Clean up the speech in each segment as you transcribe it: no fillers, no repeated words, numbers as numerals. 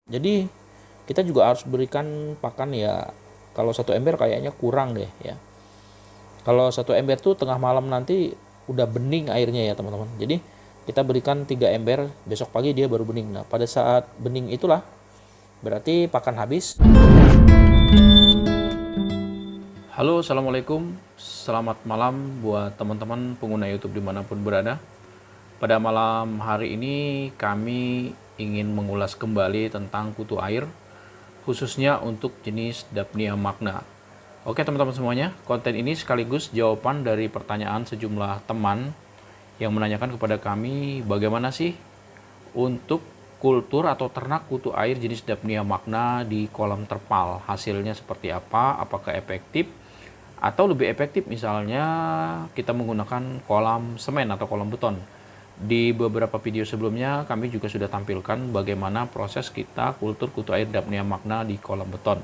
Jadi kita juga harus berikan pakan ya. Kalau 1 ember kayaknya kurang deh ya. Kalau 1 ember tuh tengah malam nanti udah bening airnya ya teman-teman. Jadi kita berikan 3 ember, besok pagi dia baru bening. Nah pada saat bening itulah berarti pakan habis. Halo, assalamualaikum, selamat malam buat teman-teman pengguna YouTube dimanapun berada. Pada malam hari ini kami ingin mengulas kembali tentang kutu air, khususnya untuk jenis Daphnia magna. Oke teman-teman semuanya, konten ini sekaligus jawaban dari pertanyaan sejumlah teman yang menanyakan kepada kami bagaimana sih untuk kultur atau ternak kutu air jenis Daphnia magna di kolam terpal. Hasilnya seperti apa, apakah efektif, atau lebih efektif misalnya kita menggunakan kolam semen atau kolam beton. Di beberapa video sebelumnya kami juga sudah tampilkan bagaimana proses kita kultur kutu air Daphnia magna di kolam beton.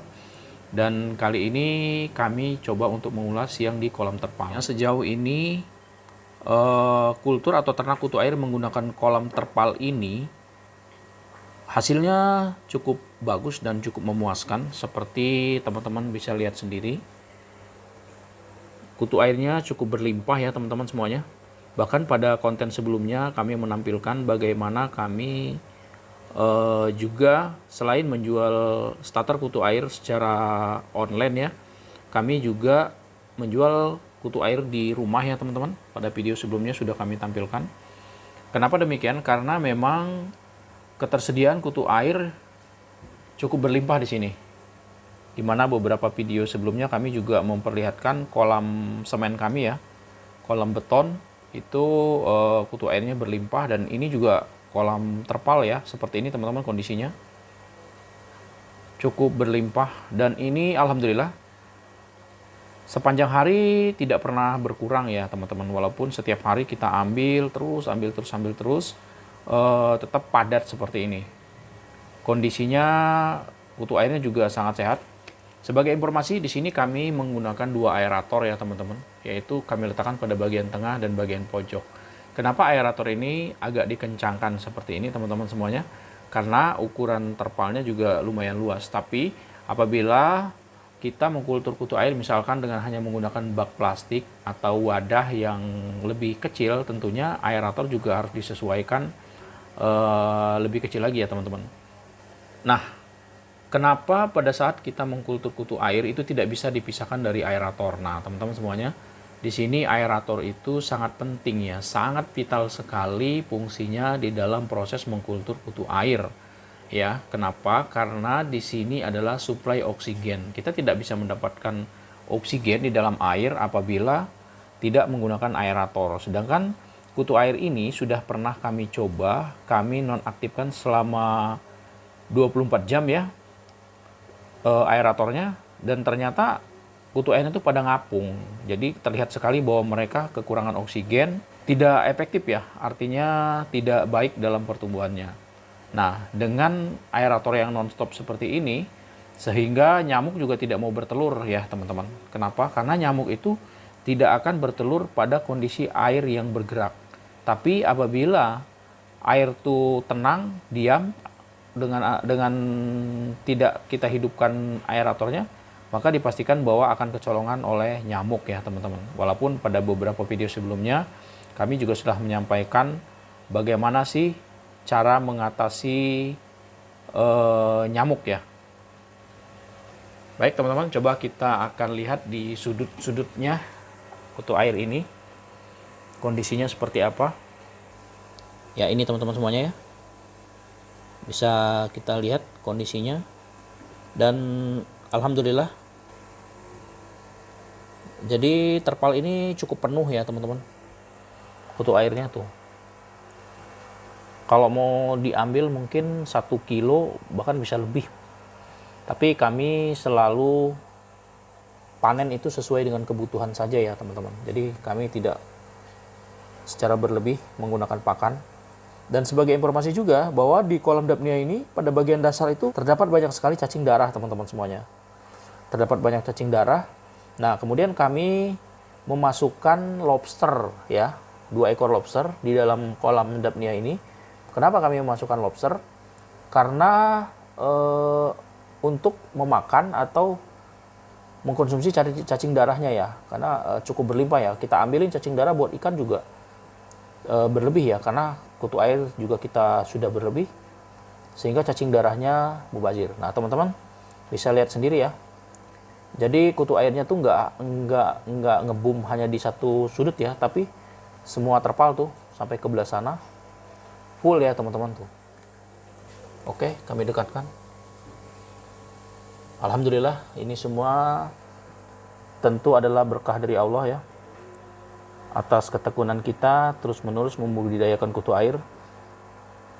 Dan kali ini kami coba untuk mengulas yang di kolam terpal. Sejauh ini kultur atau ternak kutu air menggunakan kolam terpal ini hasilnya cukup bagus dan cukup memuaskan. Seperti teman-teman bisa lihat sendiri, kutu airnya cukup berlimpah ya teman-teman semuanya. Bahkan pada konten sebelumnya kami menampilkan bagaimana kami juga selain menjual starter kutu air secara online ya, kami juga menjual kutu air di rumah ya teman-teman. Pada video sebelumnya sudah kami tampilkan. Kenapa demikian? Karena memang ketersediaan kutu air cukup berlimpah di sini. Dimana beberapa video sebelumnya kami juga memperlihatkan kolam semen kami ya, kolam beton itu kutu airnya berlimpah, dan ini juga kolam terpal ya, seperti ini teman-teman kondisinya cukup berlimpah. Dan ini alhamdulillah sepanjang hari tidak pernah berkurang ya teman-teman, walaupun setiap hari kita ambil terus tetap padat seperti ini kondisinya. Kutu airnya juga sangat sehat. Sebagai informasi, di sini kami menggunakan 2 aerator ya teman-teman, yaitu kami letakkan pada bagian tengah dan bagian pojok. Kenapa aerator ini agak dikencangkan seperti ini teman-teman semuanya? Karena ukuran terpalnya juga lumayan luas. Tapi apabila kita mengkultur kutu air misalkan dengan hanya menggunakan bak plastik atau wadah yang lebih kecil, tentunya aerator juga harus disesuaikan lebih kecil lagi ya teman-teman. Nah, kenapa pada saat kita mengkultur kutu air itu tidak bisa dipisahkan dari aerator? Nah, teman-teman semuanya, di sini aerator itu sangat penting ya, sangat vital sekali fungsinya di dalam proses mengkultur kutu air. Ya, kenapa? Karena di sini adalah suplai oksigen. Kita tidak bisa mendapatkan oksigen di dalam air apabila tidak menggunakan aerator. Sedangkan kutu air ini sudah pernah kami coba, kami nonaktifkan selama 24 jam ya aeratornya, dan ternyata kutu airnya itu pada ngapung. Jadi terlihat sekali bahwa mereka kekurangan oksigen, tidak efektif ya, artinya tidak baik dalam pertumbuhannya. Nah, dengan aerator yang nonstop seperti ini, sehingga nyamuk juga tidak mau bertelur ya teman-teman. Kenapa? Karena nyamuk itu tidak akan bertelur pada kondisi air yang bergerak. Tapi apabila air itu tenang, diam, dengan tidak kita hidupkan aeratornya, maka dipastikan bahwa akan kecolongan oleh nyamuk ya teman-teman. Walaupun pada beberapa video sebelumnya kami juga sudah menyampaikan bagaimana sih cara mengatasi nyamuk ya. Baik teman-teman, coba kita akan lihat di sudut-sudutnya kutu air ini kondisinya seperti apa. Ya ini teman-teman semuanya ya, bisa kita lihat kondisinya, dan alhamdulillah jadi terpal ini cukup penuh ya teman-teman. Kutu airnya tuh kalau mau diambil mungkin 1 kilo bahkan bisa lebih, tapi kami selalu panen itu sesuai dengan kebutuhan saja ya teman-teman. Jadi kami tidak secara berlebih menggunakan pakan. Dan sebagai informasi juga bahwa di kolam Daphnia ini pada bagian dasar itu terdapat banyak sekali cacing darah teman-teman semuanya. Terdapat banyak cacing darah. Nah, kemudian kami memasukkan lobster ya, 2 ekor lobster di dalam kolam Daphnia ini. Kenapa kami memasukkan lobster? Karena untuk memakan atau mengkonsumsi cacing darahnya ya, karena cukup berlimpah ya. Kita ambilin cacing darah buat ikan juga berlebih ya, karena kutu air juga kita sudah berlebih sehingga cacing darahnya mubazir. Nah teman-teman bisa lihat sendiri ya. Jadi kutu airnya tuh nggak ngebum hanya di satu sudut ya, tapi semua terpal tuh sampai ke belah sana full ya teman-teman tuh. Oke, kami dekatkan. Alhamdulillah, ini semua tentu adalah berkah dari Allah ya. Atas ketekunan kita terus-menerus membudidayakan kutu air.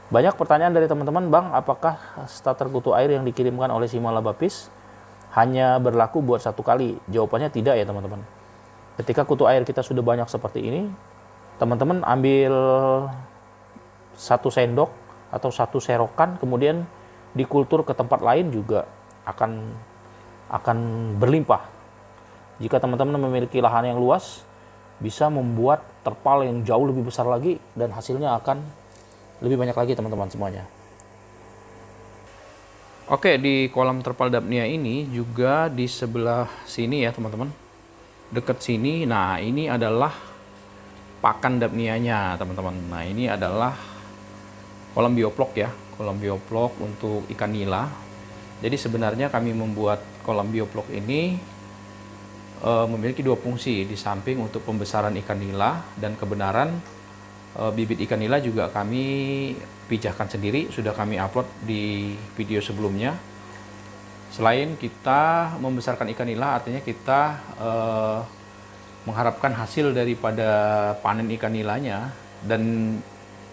Banyak pertanyaan dari teman-teman, Bang, apakah starter kutu air yang dikirimkan oleh Simalabapis hanya berlaku buat satu kali? Jawabannya tidak ya teman-teman. Ketika kutu air kita sudah banyak seperti ini, teman-teman ambil satu sendok atau satu serokan, kemudian dikultur ke tempat lain juga akan berlimpah. Jika teman-teman memiliki lahan yang luas, bisa membuat terpal yang jauh lebih besar lagi dan hasilnya akan lebih banyak lagi teman-teman semuanya. Oke, di kolam terpal Dapnia ini juga di sebelah sini ya teman-teman, dekat sini. Nah ini adalah pakan Dapnianya teman-teman. Nah ini adalah kolam bioplok ya, kolam bioplok untuk ikan nila. Jadi sebenarnya kami membuat kolam bioplok ini memiliki dua fungsi. Di samping untuk pembesaran ikan nila, dan kebenaran bibit ikan nila juga kami pijahkan sendiri, sudah kami upload di video sebelumnya. Selain kita membesarkan ikan nila, artinya kita mengharapkan hasil daripada panen ikan nilanya. Dan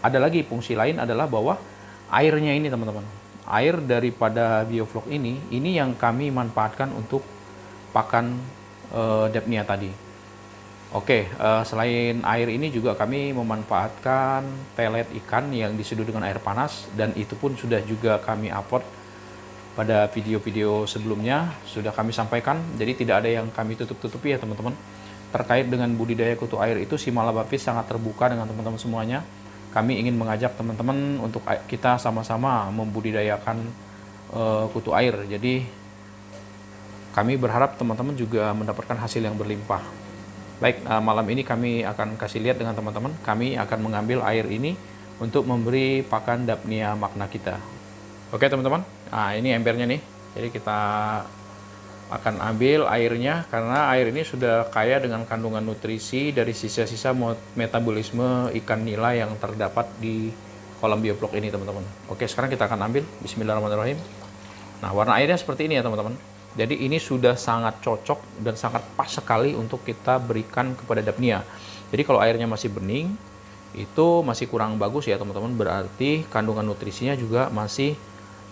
ada lagi fungsi lain adalah bahwa airnya ini teman-teman, air daripada bioflok ini yang kami manfaatkan untuk pakan Dapnia tadi. Oke, selain air ini juga kami memanfaatkan pelet ikan yang diseduh dengan air panas, dan itu pun sudah juga kami upload pada video-video sebelumnya, sudah kami sampaikan. Jadi tidak ada yang kami tutup-tutupi ya teman-teman. Terkait dengan budidaya kutu air itu, Simalabapis sangat terbuka dengan teman-teman semuanya. Kami ingin mengajak teman-teman untuk kita sama-sama membudidayakan kutu air. Jadi kami berharap teman-teman juga mendapatkan hasil yang berlimpah. Baik, malam ini kami akan kasih lihat dengan teman-teman. Kami akan mengambil air ini untuk memberi pakan Dapnia magna kita. Oke teman-teman, nah ini embernya nih. Jadi kita akan ambil airnya, karena air ini sudah kaya dengan kandungan nutrisi dari sisa-sisa metabolisme ikan nila yang terdapat di kolam bioplok ini teman-teman. Oke, sekarang kita akan ambil. Bismillahirrahmanirrahim. Nah warna airnya seperti ini ya teman-teman. Jadi ini sudah sangat cocok dan sangat pas sekali untuk kita berikan kepada Dapnia. Jadi kalau airnya masih bening, itu masih kurang bagus ya teman-teman, berarti kandungan nutrisinya juga masih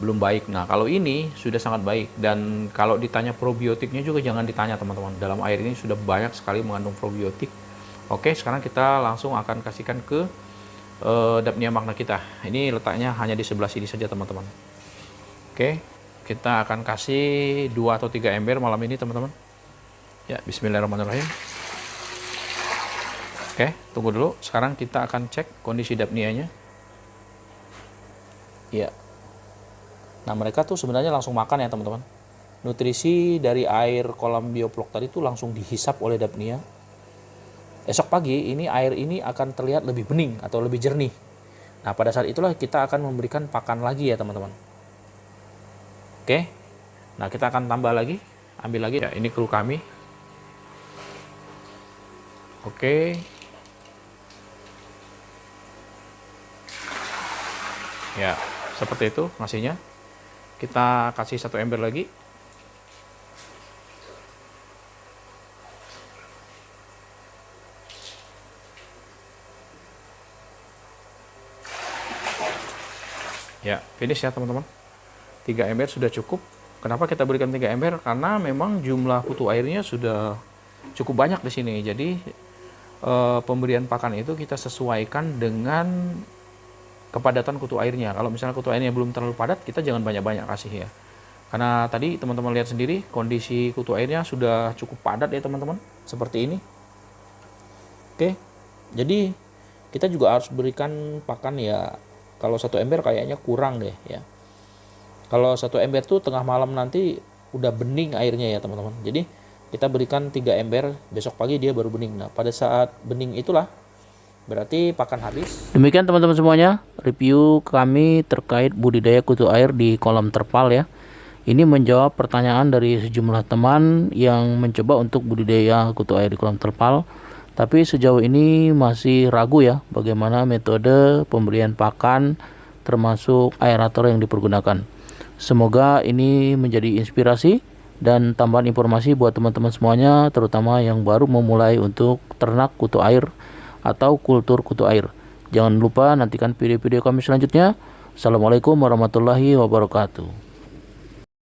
belum baik. Nah kalau ini sudah sangat baik, dan kalau ditanya probiotiknya juga jangan ditanya teman-teman. Dalam air ini sudah banyak sekali mengandung probiotik. Oke, sekarang kita langsung akan kasihkan ke Dapnia magna kita. Ini letaknya hanya di sebelah sini saja teman-teman. Oke, kita akan kasih 2 atau 3 ember malam ini teman-teman. Ya, bismillahirrahmanirrahim. Oke, tunggu dulu. Sekarang kita akan cek kondisi Dapnianya. Ya. Nah mereka tuh sebenarnya langsung makan ya teman-teman. Nutrisi dari air kolam bioplok tadi tuh langsung dihisap oleh Dapnia. Esok pagi ini air ini akan terlihat lebih bening atau lebih jernih. Nah pada saat itulah kita akan memberikan pakan lagi ya teman-teman. Oke, nah kita akan tambah lagi, ambil lagi ya, ini kru kami. Oke. Ya, seperti itu ngasihnya. Kita kasih 1 ember lagi. Ya, finish ya teman-teman. 3 ember sudah cukup. Kenapa kita berikan 3 ember? Karena memang jumlah kutu airnya sudah cukup banyak di sini. Jadi pemberian pakan itu kita sesuaikan dengan kepadatan kutu airnya. Kalau misalnya kutu airnya belum terlalu padat, kita jangan banyak-banyak kasih ya. Karena tadi teman-teman lihat sendiri kondisi kutu airnya sudah cukup padat ya teman-teman, seperti ini. Oke, jadi kita juga harus berikan pakan ya. Kalau 1 ember kayaknya kurang deh ya. Kalau 1 ember tuh tengah malam nanti udah bening airnya ya teman-teman. Jadi kita berikan 3 ember, besok pagi dia baru bening. Nah pada saat bening itulah berarti pakan habis. Demikian teman-teman semuanya, review kami terkait budidaya kutu air di kolam terpal ya. Ini menjawab pertanyaan dari sejumlah teman yang mencoba untuk budidaya kutu air di kolam terpal, tapi sejauh ini masih ragu ya bagaimana metode pemberian pakan termasuk aerator yang dipergunakan. Semoga ini menjadi inspirasi dan tambahan informasi buat teman-teman semuanya, terutama yang baru memulai untuk ternak kutu air atau kultur kutu air. Jangan lupa nantikan video-video kami selanjutnya. Assalamualaikum warahmatullahi wabarakatuh.